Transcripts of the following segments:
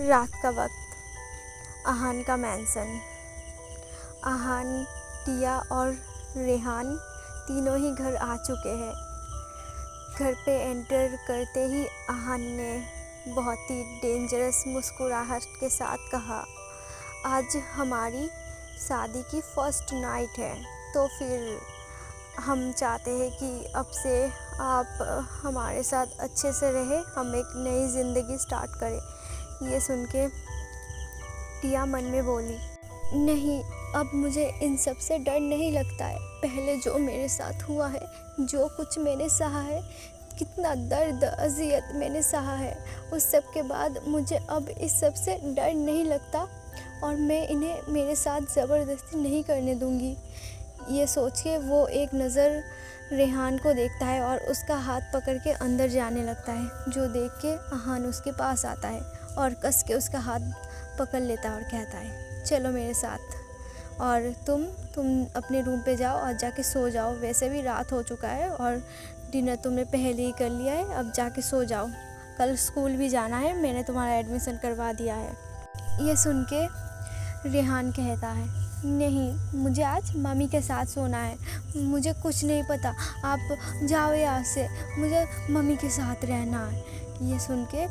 रात का वक्त आहान का मैंसन। आहान, टिया और रेहान तीनों ही घर आ चुके हैं। घर पे एंटर करते ही आहान ने बहुत ही डेंजरस मुस्कुराहट के साथ कहा, आज हमारी शादी की फर्स्ट नाइट है, तो फिर हम चाहते हैं कि अब से आप हमारे साथ अच्छे से रहें, हम एक नई ज़िंदगी स्टार्ट करें। ये सुन के टिया मन में बोली, नहीं, अब मुझे इन सब से डर नहीं लगता है। पहले जो मेरे साथ हुआ है, जो कुछ मैंने सहा है, कितना दर्द अज़ियत मैंने सहा है, उस सब के बाद मुझे अब इस सब से डर नहीं लगता और मैं इन्हें मेरे साथ ज़बरदस्ती नहीं करने दूंगी। ये सोच के वो एक नज़र रेहान को देखता है और उसका हाथ पकड़ के अंदर जाने लगता है, जो देख के आहान उसके पास आता है और कस के उसका हाथ पकड़ लेता है और कहता है, चलो मेरे साथ, और तुम अपने रूम पे जाओ और जाके सो जाओ। वैसे भी रात हो चुका है और डिनर तुमने पहले ही कर लिया है, अब जाके सो जाओ, कल स्कूल भी जाना है, मैंने तुम्हारा एडमिशन करवा दिया है। ये सुन के रेहान कहता है, नहीं, मुझे आज मम्मी के साथ सोना है, मुझे कुछ नहीं पता, आप जाओ यहाँ से, मुझे मम्मी के साथ रहना है। ये सुन के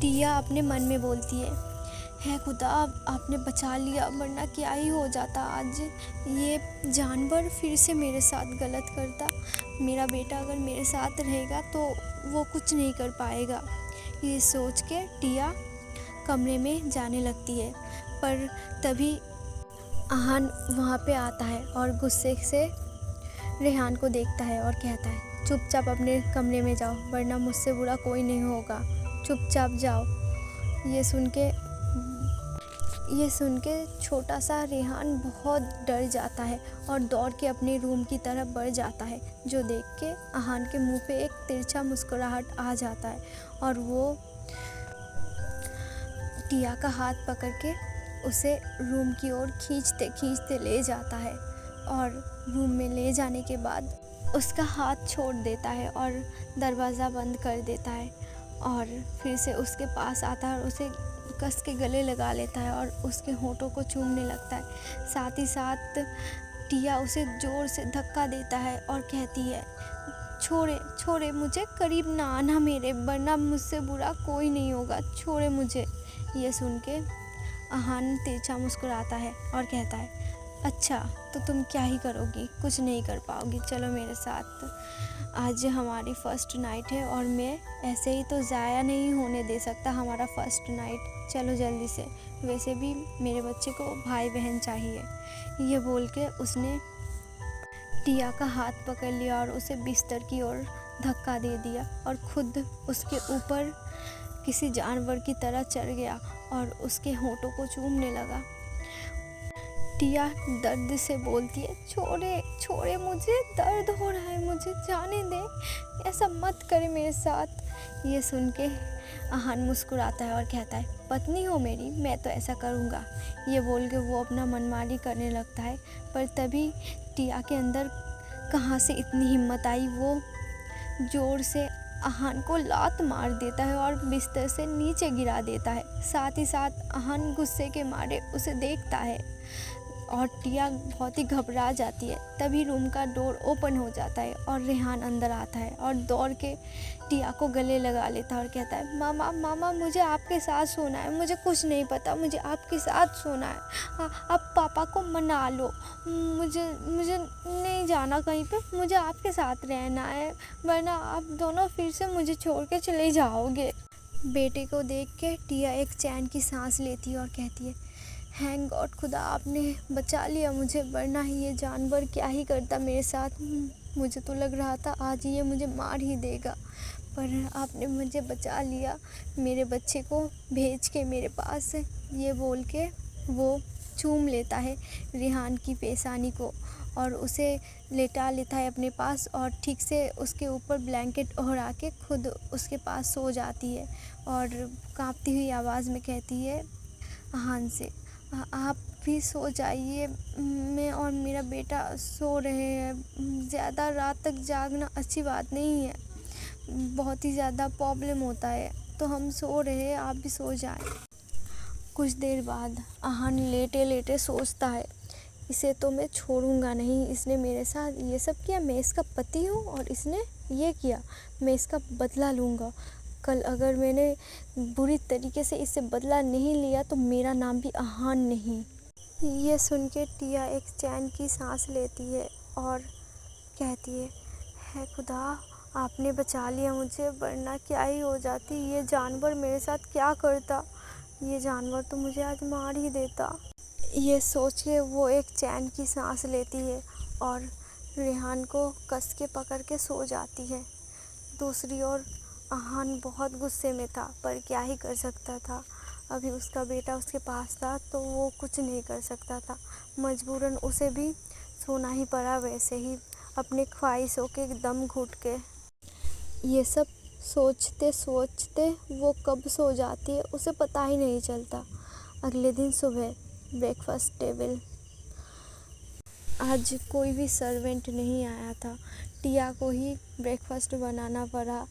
टिया अपने मन में बोलती है खुदा, आपने बचा लिया, वरना क्या ही हो जाता आज। ये जानवर फिर से मेरे साथ गलत करता। मेरा बेटा अगर मेरे साथ रहेगा तो वो कुछ नहीं कर पाएगा। ये सोच के टिया कमरे में जाने लगती है, पर तभी आहान वहाँ पे आता है और गुस्से से रेहान को देखता है और कहता है, चुपचाप अपने कमरे में जाओ, वरना मुझसे बुरा कोई नहीं होगा, चुपचाप जाओ। ये सुन के छोटा सा रेहान बहुत डर जाता है और दौड़ के अपने रूम की तरफ बढ़ जाता है, जो देख के आहान के मुंह पे एक तिरछा मुस्कुराहट आ जाता है और वो टिया का हाथ पकड़ के उसे रूम की ओर खींचते खींचते ले जाता है और रूम में ले जाने के बाद उसका हाथ छोड़ देता है और दरवाज़ा बंद कर देता है और फिर से उसके पास आता है और उसे कस के गले लगा लेता है और उसके होठों को चूमने लगता है। साथ ही साथ टिया उसे ज़ोर से धक्का देता है और कहती है, छोड़े मुझे, करीब ना आना मेरे, वरना मुझसे बुरा कोई नहीं होगा, छोड़े मुझे। ये सुन के आहान तिरछा मुस्कुराता है और कहता है, अच्छा, तो तुम क्या ही करोगी, कुछ नहीं कर पाओगी, चलो मेरे साथ। आज हमारी फर्स्ट नाइट है और मैं ऐसे ही तो ज़ाया नहीं होने दे सकता हमारा फर्स्ट नाइट, चलो जल्दी से, वैसे भी मेरे बच्चे को भाई बहन चाहिए। ये बोल के उसने टिया का हाथ पकड़ लिया और उसे बिस्तर की ओर धक्का दे दिया और खुद उसके ऊपर किसी जानवर की तरह चढ़ गया और उसके होठों को चूमने लगा। टिया दर्द से बोलती है, छोड़े मुझे, दर्द हो रहा है, मुझे जाने दे, ऐसा मत करे मेरे साथ। ये सुन के आहान मुस्कुराता है और कहता है, पत्नी हो मेरी, मैं तो ऐसा करूँगा। ये बोल के वो अपना मनमानी करने लगता है, पर तभी टिया के अंदर कहाँ से इतनी हिम्मत आई, वो ज़ोर से आहान को लात मार देता है और बिस्तर से नीचे गिरा देता है। साथ ही साथ आहान गुस्से के मारे उसे देखता है और टिया बहुत ही घबरा जाती है। तभी रूम का डोर ओपन हो जाता है और रेहान अंदर आता है और दौड़ के टिया को गले लगा लेता है और कहता है, मामा, मुझे आपके साथ सोना है, मुझे कुछ नहीं पता, मुझे आपके साथ सोना है, आप पापा को मना लो, मुझे नहीं जाना कहीं पे, मुझे आपके साथ रहना है, वरना आप दोनों फिर से मुझे छोड़ के चले जाओगे। बेटे को देख के टिया एक चैन की सांस लेती है और कहती है, थैंक गॉड, खुदा आपने बचा लिया मुझे, वरना ये जानवर क्या ही करता मेरे साथ। मुझे तो लग रहा था आज ये मुझे मार ही देगा, पर आपने मुझे बचा लिया, मेरे बच्चे को भेज के मेरे पास। ये बोल के वो चूम लेता है रेहान की पेशानी को और उसे लेटा लेता है अपने पास और ठीक से उसके ऊपर ब्लैंकेट ओढ़ा के खुद उसके पास सो जाती है और कांपती हुई आवाज़ में कहती है आहान से, आप भी सो जाइए, मैं और मेरा बेटा सो रहे हैं, ज़्यादा रात तक जागना अच्छी बात नहीं है, बहुत ही ज़्यादा प्रॉब्लम होता है। तो हम सो रहे हैं, आप भी सो जाएं। कुछ देर बाद अहान लेटे लेटे सोचता है, इसे तो मैं छोड़ूंगा नहीं, इसने मेरे साथ ये सब किया, मैं इसका पति हूँ और इसने ये किया, मैं इसका बदला लूँगा। कल अगर मैंने बुरी तरीके से इससे बदला नहीं लिया तो मेरा नाम भी अहान नहीं। ये सुन के टिया एक चैन की सांस लेती है और कहती है खुदा, आपने बचा लिया मुझे, वरना क्या ही हो जाती, ये जानवर मेरे साथ क्या करता, ये जानवर तो मुझे आज मार ही देता। ये सोच के वो एक चैन की सांस लेती है और रेहान को कस के पकड़ के सो जाती है। दूसरी ओर अहान बहुत गुस्से में था, पर क्या ही कर सकता था, अभी उसका बेटा उसके पास था तो वो कुछ नहीं कर सकता था। मजबूरन उसे भी सोना ही पड़ा, वैसे ही अपने ख्वाहिशों के दम घुट के। ये सब सोचते सोचते वो कब सो जाती है उसे पता ही नहीं चलता। अगले दिन सुबह ब्रेकफास्ट टेबल। आज कोई भी सर्वेंट नहीं आया था, टिया को ही ब्रेकफास्ट बनाना पड़ा।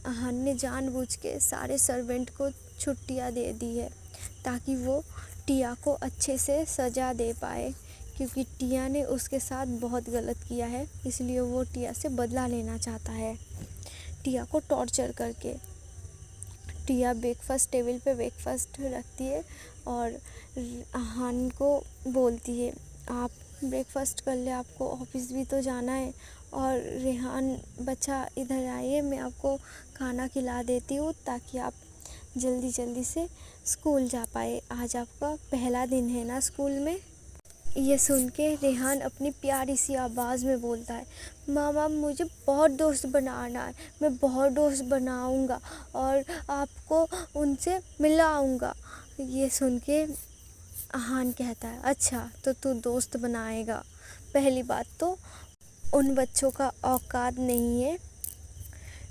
अहान ने जानबूझ के सारे सर्वेंट को छुट्टियां दे दी है ताकि वो टिया को अच्छे से सजा दे पाए, क्योंकि टिया ने उसके साथ बहुत गलत किया है, इसलिए वो टिया से बदला लेना चाहता है, टिया को टॉर्चर करके। टिया ब्रेकफास्ट टेबल पे ब्रेकफास्ट रखती है और अहान को बोलती है, आप ब्रेकफास्ट कर ले, आपको ऑफिस भी तो जाना है। और रेहान बच्चा इधर आइए, मैं आपको खाना खिला देती हूँ ताकि आप जल्दी जल्दी से स्कूल जा पाए, आज आपका पहला दिन है ना स्कूल में। ये सुन के रेहान अपनी प्यारी सी आवाज़ में बोलता है, मामा मुझे बहुत दोस्त बनाना है, मैं बहुत दोस्त बनाऊंगा और आपको उनसे मिलाऊंगा। ये सुन के अहान कहता है, अच्छा तो तू दोस्त बनाएगा, पहली बात तो उन बच्चों का औकात नहीं है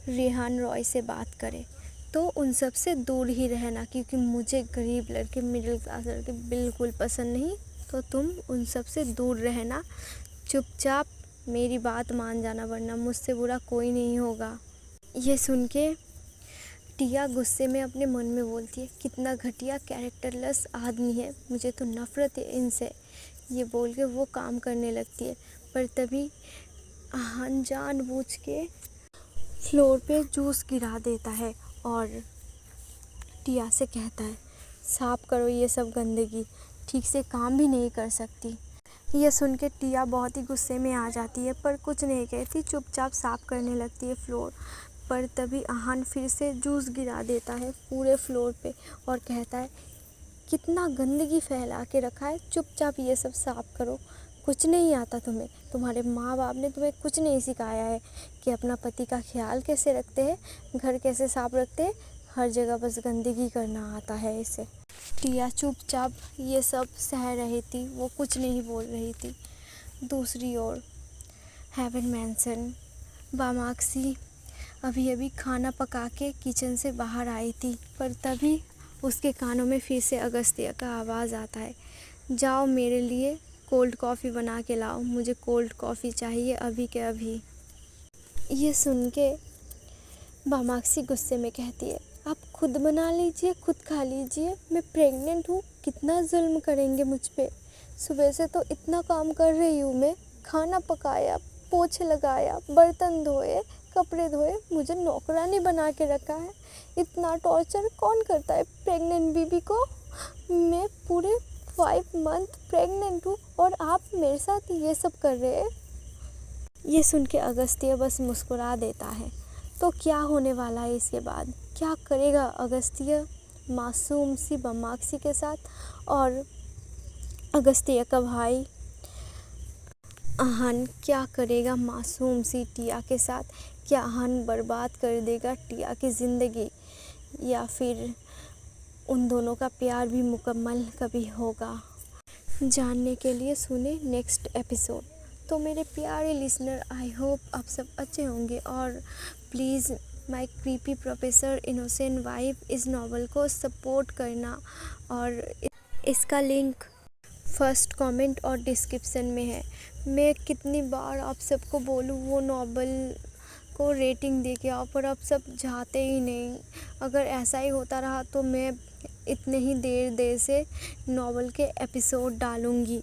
रेहान रॉय से बात करे, तो उन सब से दूर ही रहना, क्योंकि मुझे गरीब लड़के, मिडिल क्लास लड़के बिल्कुल पसंद नहीं, तो तुम उन सब से दूर रहना, चुपचाप मेरी बात मान जाना, वरना मुझसे बुरा कोई नहीं होगा। ये सुन के टिया गुस्से में अपने मन में बोलती है, कितना घटिया कैरेक्टरलेस आदमी है, मुझे तो नफ़रत है इनसे। ये बोल के वो काम करने लगती है, पर तभी अहान जानबूझ के फ्लोर पे जूस गिरा देता है और टिया से कहता है, साफ करो ये सब गंदगी, ठीक से काम भी नहीं कर सकती। ये सुन के टिया बहुत ही गुस्से में आ जाती है, पर कुछ नहीं कहती, चुपचाप साफ करने लगती है फ्लोर। पर तभी अहान फिर से जूस गिरा देता है पूरे फ्लोर पे और कहता है, कितना गंदगी फैला के रखा है, चुपचाप ये सब साफ करो, कुछ नहीं आता तुम्हें, तुम्हारे माँ बाप ने तुम्हें कुछ नहीं सिखाया है कि अपना पति का ख्याल कैसे रखते हैं, घर कैसे साफ रखते हैं, हर जगह बस गंदगी करना आता है इसे। टिया चुपचाप ये सब सह रही थी, वो कुछ नहीं बोल रही थी। दूसरी ओर हेवन मैंसन बामाक्सी अभी अभी खाना पका के किचन से बाहर आई थी, पर तभी उसके कानों में फिर से अगस्त्य का आवाज़ आता है, जाओ मेरे लिए कोल्ड कॉफ़ी बना के लाओ, मुझे कोल्ड कॉफ़ी चाहिए अभी के अभी। ये सुन के बामाक्सी गुस्से में कहती है, आप खुद बना लीजिए, खुद खा लीजिए, मैं प्रेग्नेंट हूँ, कितना जुल्म करेंगे मुझ पे, सुबह से तो इतना काम कर रही हूँ मैं, खाना पकाया, पोछे लगाया, बर्तन धोए, कपड़े धोए, मुझे नौकरानी बना के रखा है, इतना टॉर्चर कौन करता है प्रेग्नेंट बीबी को, मैं पूरे 5 मंथ प्रेग्नेंट हूँ और आप मेरे साथ ये सब कर रहे हैं। ये सुन के अगस्त्य बस मुस्कुरा देता है। तो क्या होने वाला है इसके बाद, क्या करेगा अगस्त्य मासूम सी बामाक्सी के साथ, और अगस्त्य का भाई अहान क्या करेगा मासूम सी टिया के साथ, क्या अहान बर्बाद कर देगा टिया की ज़िंदगी, या फिर उन दोनों का प्यार भी मुकम्मल कभी होगा। जानने के लिए सुने नेक्स्ट एपिसोड। तो मेरे प्यारे लिसनर, आई होप आप सब अच्छे होंगे, और please my creepy professor innocent wife इस नॉवल को सपोर्ट करना, और इसका लिंक फर्स्ट कमेंट और डिस्क्रिप्शन में है। मैं कितनी बार आप सबको बोलूँ वो नॉवल को रेटिंग दे के आओ, पर अब सब जाते ही नहीं। अगर ऐसा ही होता रहा तो मैं इतने ही देर देर से नॉवल के एपिसोड डालूँगी।